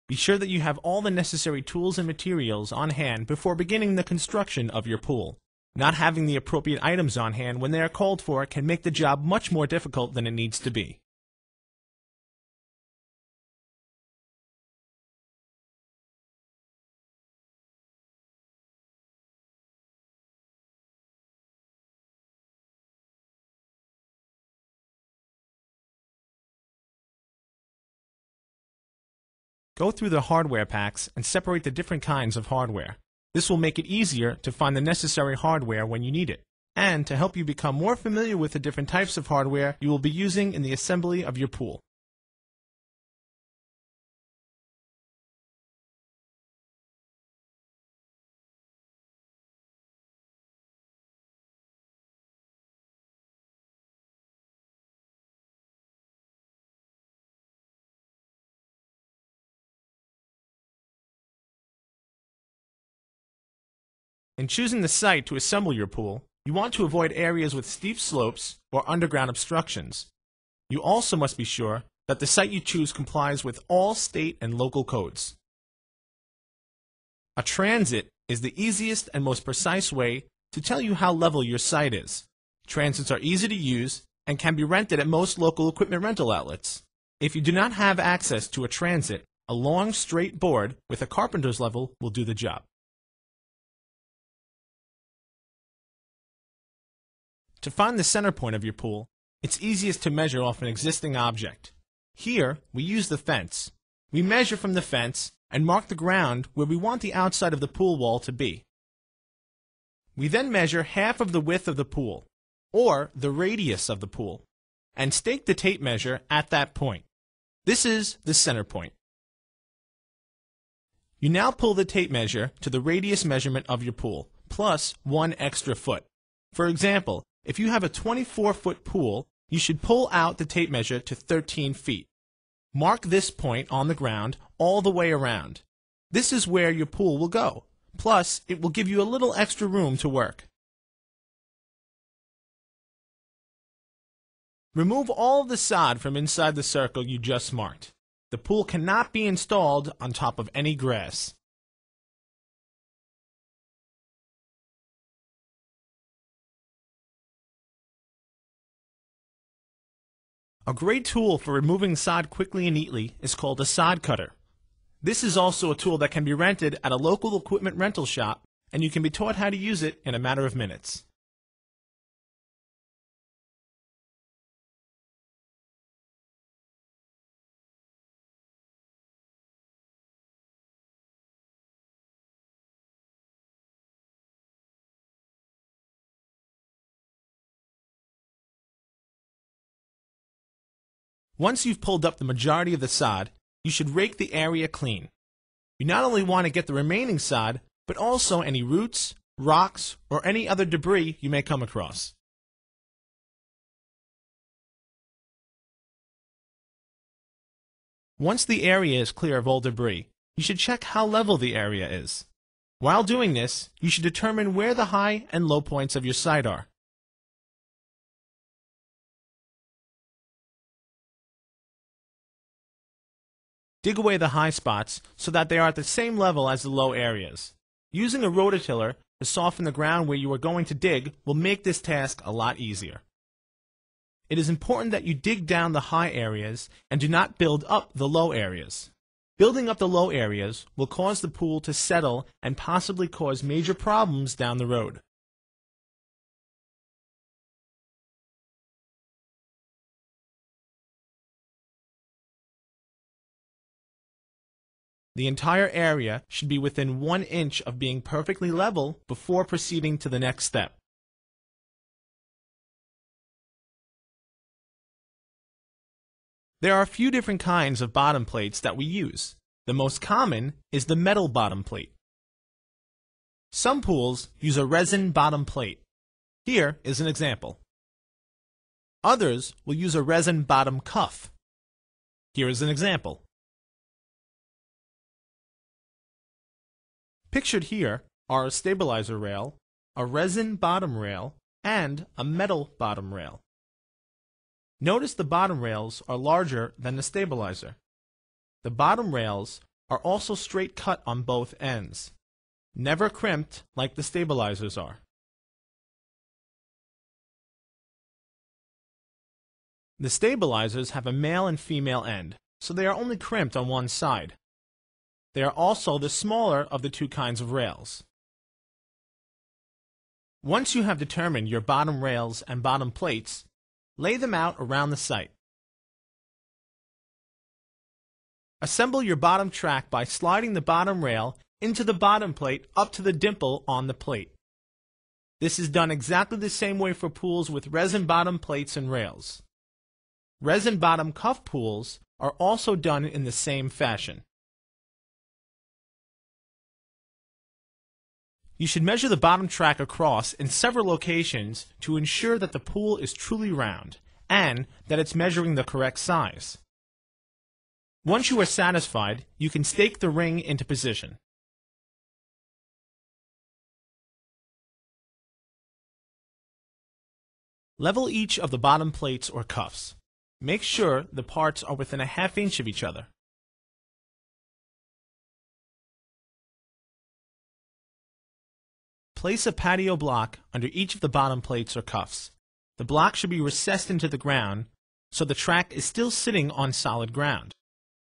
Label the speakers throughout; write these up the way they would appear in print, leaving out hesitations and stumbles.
Speaker 1: Be sure that you have all the necessary tools and materials on hand before beginning the construction of your pool. Not having the appropriate items on hand when they are called for can make the job much more difficult than it needs to be. Go through the hardware packs and separate the different kinds of hardware. This will make it easier to find the necessary hardware when you need it, and to help you become more familiar with the different types of hardware you will be using in the assembly of your pool. In choosing the site to assemble your pool, you want to avoid areas with steep slopes or underground obstructions. You also must be sure that the site you choose complies with all state and local codes. A transit is the easiest and most precise way to tell you how level your site is. Transits are easy to use and can be rented at most local equipment rental outlets. If you do not have access to a transit, a long straight board with a carpenter's level will do the job. To find the center point of your pool, it's easiest to measure off an existing object. Here, we use the fence. We measure from the fence and mark the ground where we want the outside of the pool wall to be. We then measure half of the width of the pool, or the radius of the pool, and stake the tape measure at that point. This is the center point. You now pull the tape measure to the radius measurement of your pool, plus 1 extra foot. For example, if you have a 24-foot pool, you should pull out the tape measure to 13 feet. Mark this point on the ground all the way around. This is where your pool will go. Plus, it will give you a little extra room to work. Remove all of the sod from inside the circle you just marked. The pool cannot be installed on top of any grass. A great tool for removing sod quickly and neatly is called a sod cutter. This is also a tool that can be rented at a local equipment rental shop, and you can be taught how to use it in a matter of minutes. Once you've pulled up the majority of the sod, you should rake the area clean. You not only want to get the remaining sod, but also any roots, rocks, or any other debris you may come across. Once the area is clear of all debris, you should check how level the area is. While doing this, you should determine where the high and low points of your site are. Dig away the high spots so that they are at the same level as the low areas. Using a rototiller to soften the ground where you are going to dig will make this task a lot easier. It is important that you dig down the high areas and do not build up the low areas. Building up the low areas will cause the pool to settle and possibly cause major problems down the road. The entire area should be within 1 inch of being perfectly level before proceeding to the next step. There are a few different kinds of bottom plates that we use. The most common is the metal bottom plate. Some pools use a resin bottom plate. Here is an example. Others will use a resin bottom cuff. Here is an example. Pictured here are a stabilizer rail, a resin bottom rail, and a metal bottom rail. Notice the bottom rails are larger than the stabilizer. The bottom rails are also straight cut on both ends, never crimped like the stabilizers are. The stabilizers have a male and female end, so they are only crimped on one side. They are also the smaller of the two kinds of rails. Once you have determined your bottom rails and bottom plates, lay them out around the site. Assemble your bottom track by sliding the bottom rail into the bottom plate up to the dimple on the plate. This is done exactly the same way for pools with resin bottom plates and rails. Resin bottom cuff pools are also done in the same fashion. You should measure the bottom track across in several locations to ensure that the pool is truly round and that it's measuring the correct size. Once you are satisfied, you can stake the ring into position. Level each of the bottom plates or cuffs. Make sure the parts are within a ½ inch of each other. Place a patio block under each of the bottom plates or cuffs. The block should be recessed into the ground so the track is still sitting on solid ground.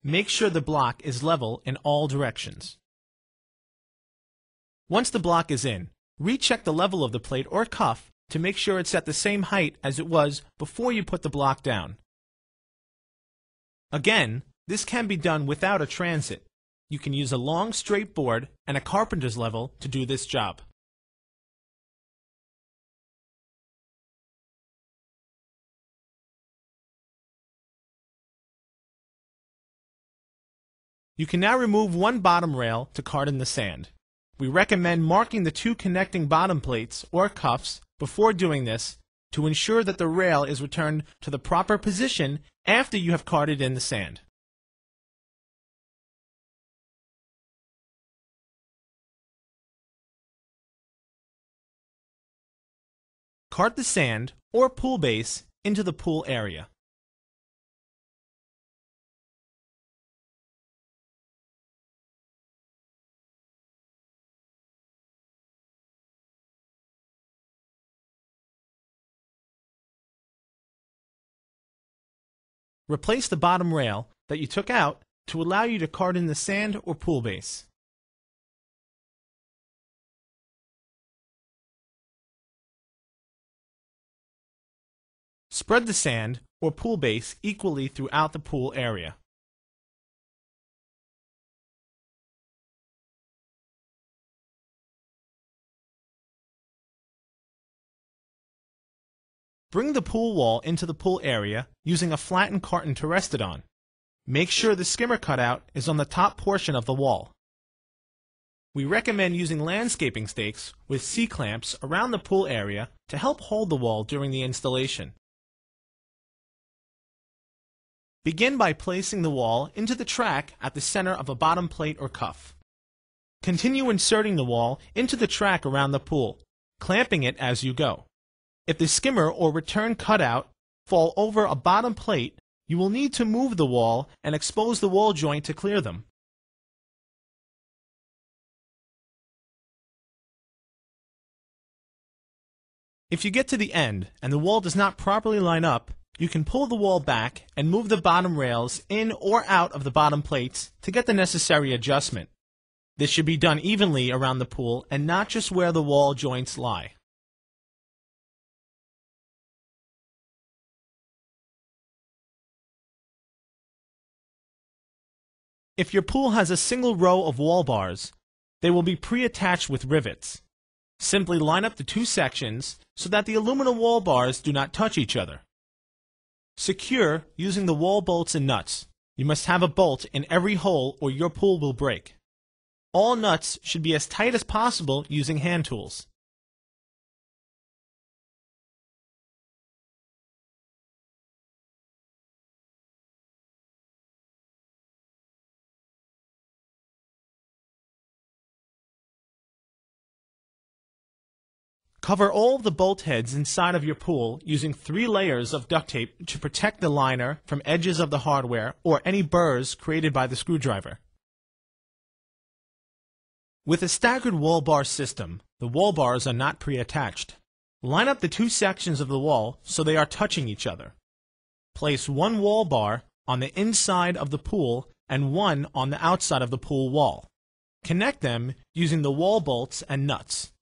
Speaker 1: Make sure the block is level in all directions. Once the block is in, recheck the level of the plate or cuff to make sure it's at the same height as it was before you put the block down. Again, this can be done without a transit. You can use a long straight board and a carpenter's level to do this job. You can now remove one bottom rail to cart in the sand. We recommend marking the two connecting bottom plates or cuffs before doing this to ensure that the rail is returned to the proper position after you have carted in the sand. Cart the sand or pool base into the pool area. Replace the bottom rail that you took out to allow you to cart in the sand or pool base. Spread the sand or pool base equally throughout the pool area. Bring the pool wall into the pool area using a flattened carton to rest it on. Make sure the skimmer cutout is on the top portion of the wall. We recommend using landscaping stakes with C-clamps around the pool area to help hold the wall during the installation. Begin by placing the wall into the track at the center of a bottom plate or cuff. Continue inserting the wall into the track around the pool, clamping it as you go. If the skimmer or return cutout fall over a bottom plate, you will need to move the wall and expose the wall joint to clear them. If you get to the end and the wall does not properly line up, you can pull the wall back and move the bottom rails in or out of the bottom plates to get the necessary adjustment. This should be done evenly around the pool and not just where the wall joints lie. If your pool has a single row of wall bars, they will be pre-attached with rivets. Simply line up the two sections so that the aluminum wall bars do not touch each other. Secure using the wall bolts and nuts. You must have a bolt in every hole or your pool will break. All nuts should be as tight as possible using hand tools. Cover all of the bolt heads inside of your pool using 3 layers of duct tape to protect the liner from edges of the hardware or any burrs created by the screwdriver. With a staggered wall bar system, the wall bars are not pre-attached. Line up the two sections of the wall so they are touching each other. Place one wall bar on the inside of the pool and one on the outside of the pool wall. Connect them using the wall bolts and nuts.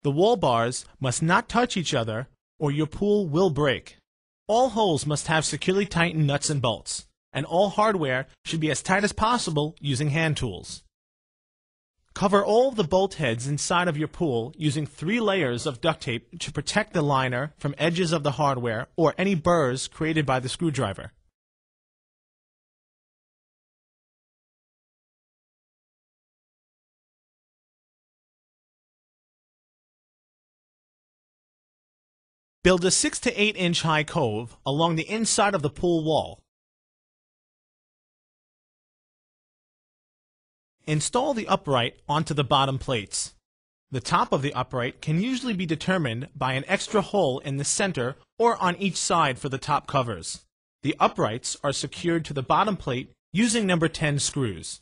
Speaker 1: The wall bars must not touch each other or your pool will break. All holes must have securely tightened nuts and bolts, and all hardware should be as tight as possible using hand tools. Cover all of the bolt heads inside of your pool using 3 layers of duct tape to protect the liner from edges of the hardware or any burrs created by the screwdriver. Build a 6 to 8 inch high cove along the inside of the pool wall. Install the upright onto the bottom plates. The top of the upright can usually be determined by an extra hole in the center or on each side for the top covers. The uprights are secured to the bottom plate using number 10 screws.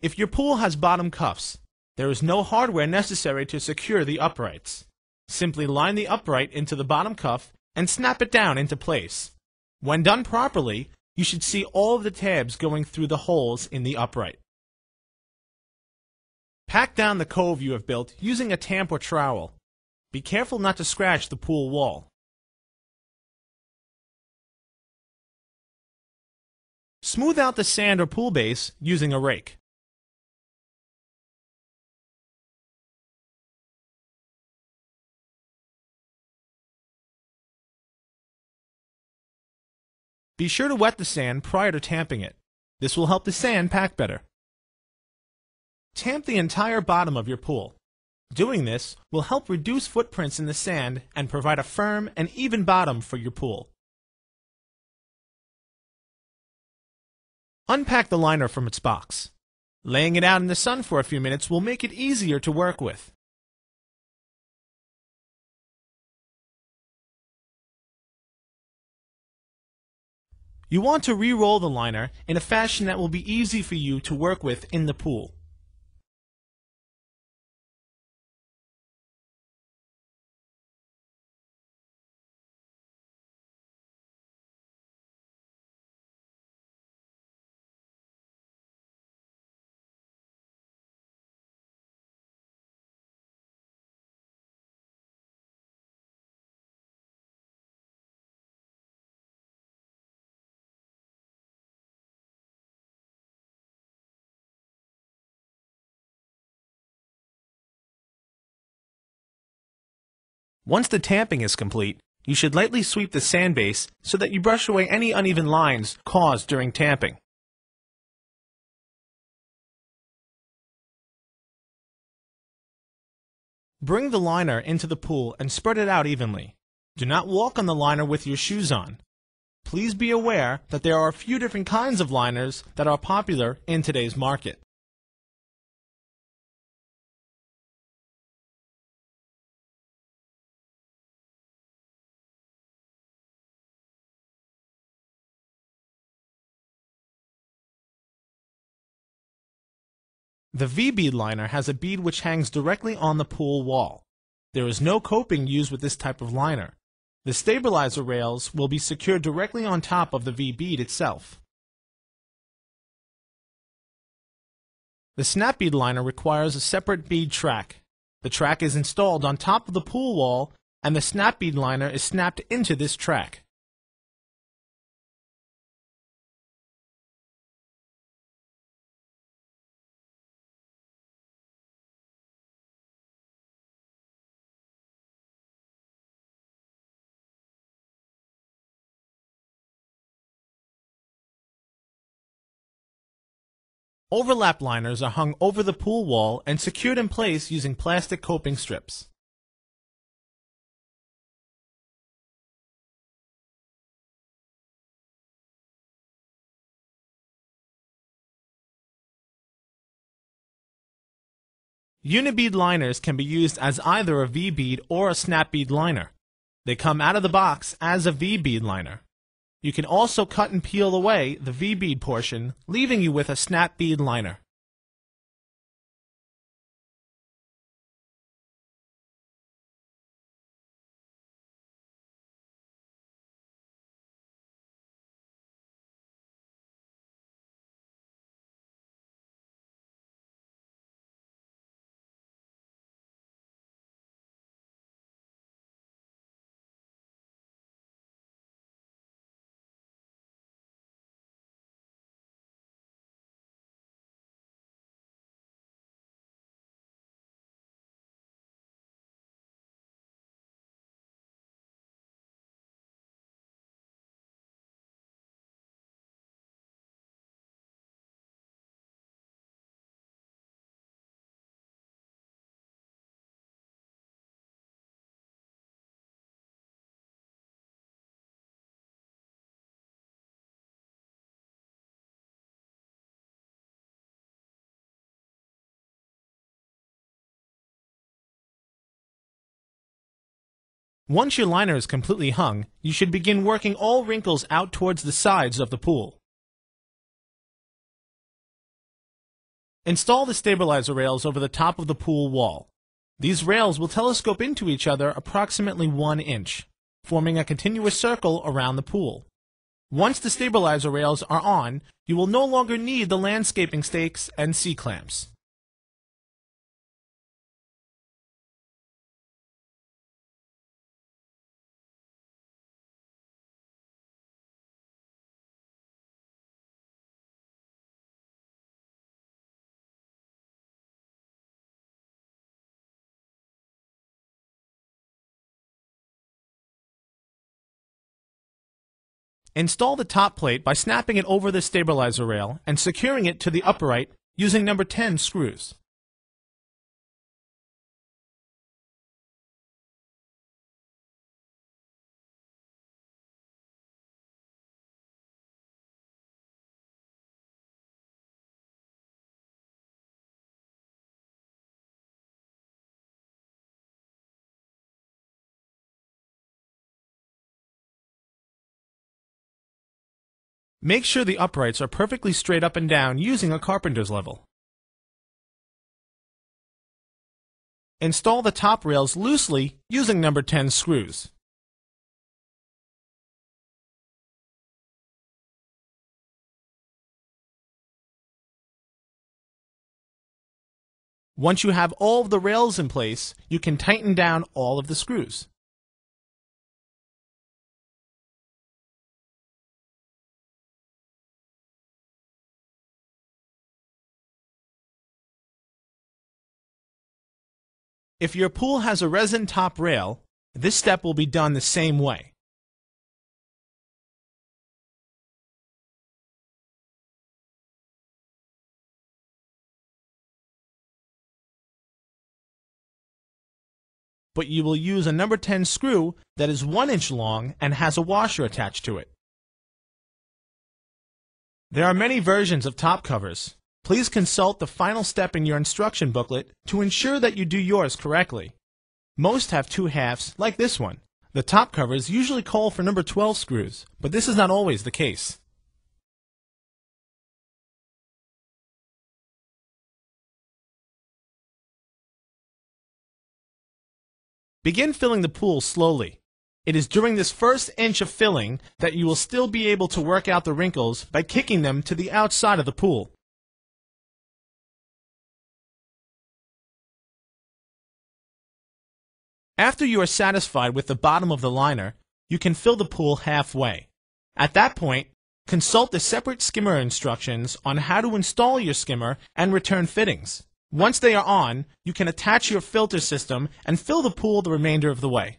Speaker 1: If your pool has bottom cuffs, there is no hardware necessary to secure the uprights. Simply line the upright into the bottom cuff and snap it down into place. When done properly, you should see all of the tabs going through the holes in the upright. Pack down the cove you have built using a tamp or trowel. Be careful not to scratch the pool wall. Smooth out the sand or pool base using a rake. Be sure to wet the sand prior to tamping it. This will help the sand pack better. Tamp the entire bottom of your pool. Doing this will help reduce footprints in the sand and provide a firm and even bottom for your pool. Unpack the liner from its box. Laying it out in the sun for a few minutes will make it easier to work with. You want to re-roll the liner in a fashion that will be easy for you to work with in the pool. Once the tamping is complete, you should lightly sweep the sand base so that you brush away any uneven lines caused during tamping. Bring the liner into the pool and spread it out evenly. Do not walk on the liner with your shoes on. Please be aware that there are a few different kinds of liners that are popular in today's market. The V-bead liner has a bead which hangs directly on the pool wall. There is no coping used with this type of liner. The stabilizer rails will be secured directly on top of the V-bead itself. The snap bead liner requires a separate bead track. The track is installed on top of the pool wall and the snap bead liner is snapped into this track. Overlap liners are hung over the pool wall and secured in place using plastic coping strips. Unibead liners can be used as either a V-bead or a snap bead liner. They come out of the box as a V-bead liner. You can also cut and peel away the V-bead portion, leaving you with a snap bead liner. Once your liner is completely hung, you should begin working all wrinkles out towards the sides of the pool. Install the stabilizer rails over the top of the pool wall. These rails will telescope into each other approximately 1 inch, forming a continuous circle around the pool. Once the stabilizer rails are on, you will no longer need the landscaping stakes and C-clamps. Install the top plate by snapping it over the stabilizer rail and securing it to the upright using number 10 screws. Make sure the uprights are perfectly straight up and down using a carpenter's level. Install the top rails loosely using number 10 screws. Once you have all of the rails in place, you can tighten down all of the screws. If your pool has a resin top rail, this step will be done the same way. But you will use a number 10 screw that is 1 inch long and has a washer attached to it. There are many versions of top covers. Please consult the final step in your instruction booklet to ensure that you do yours correctly. Most have 2 halves, like this one. The top covers usually call for number 12 screws, but this is not always the case. Begin filling the pool slowly. It is during this first inch of filling that you will still be able to work out the wrinkles by kicking them to the outside of the pool. After you are satisfied with the bottom of the liner, you can fill the pool halfway. At that point, consult the separate skimmer instructions on how to install your skimmer and return fittings. Once they are on, you can attach your filter system and fill the pool the remainder of the way.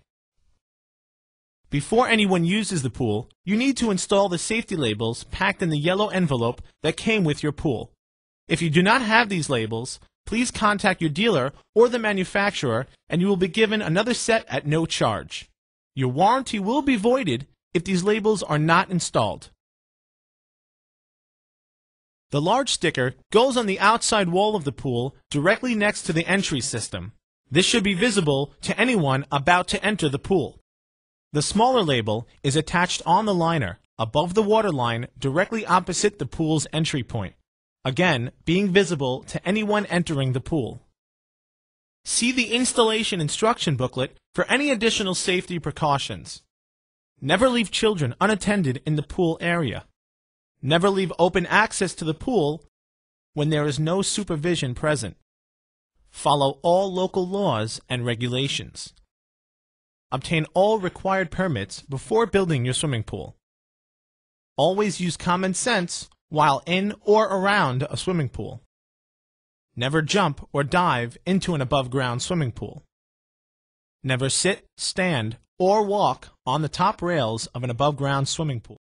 Speaker 1: Before anyone uses the pool, you need to install the safety labels packed in the yellow envelope that came with your pool. If you do not have these labels, please contact your dealer or the manufacturer and you will be given another set at no charge. Your warranty will be voided if these labels are not installed. The large sticker goes on the outside wall of the pool directly next to the entry system. This should be visible to anyone about to enter the pool. The smaller label is attached on the liner, above the waterline, directly opposite the pool's entry point, again being visible to anyone entering the pool. See the installation instruction booklet for any additional safety precautions. Never leave children unattended in the pool area. Never leave open access to the pool when there is no supervision present. Follow all local laws and regulations. Obtain all required permits before building your swimming pool. Always use common sense while in or around a swimming pool. Never jump or dive into an above-ground swimming pool. Never sit, stand, or walk on the top rails of an above-ground swimming pool.